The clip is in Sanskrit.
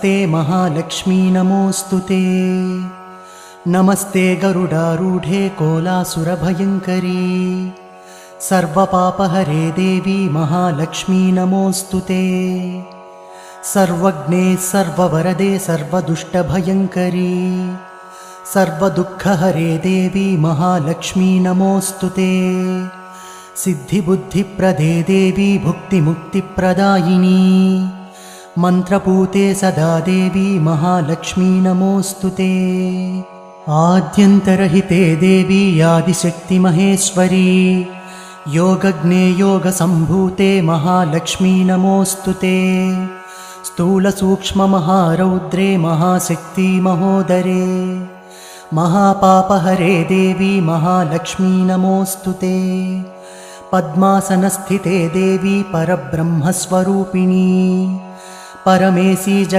ते महालक्ष्मी नमोऽस्तुते। नमस्ते गरुडारूढे कोलासुरभयङ्करी सर्वपापहरे देवी महालक्ष्मी नमोऽस्तुते। सर्वज्ञे सर्ववरदे सर्वदुष्टभयङ्करी सर्वदुःखहरे देवी महालक्ष्मी नमोऽस्तुते। सिद्धिबुद्धिप्रदे देवी भुक्तिमुक्तिप्रदायिनी मन्त्रपूते सदा देवी महालक्ष्मी नमोऽस्तुते। आद्यन्तरहिते देवी आदिशक्तिमहेश्वरी योगज्ञे योगसम्भूते महालक्ष्मी नमोऽस्तुते। स्थूलसूक्ष्ममहारौद्रे महाशक्ति महोदरे महापापहरे देवी महालक्ष्मी नमोऽस्तुते। पद्मासनस्थिते देवी परब्रह्मस्वरूपिणी परमेशी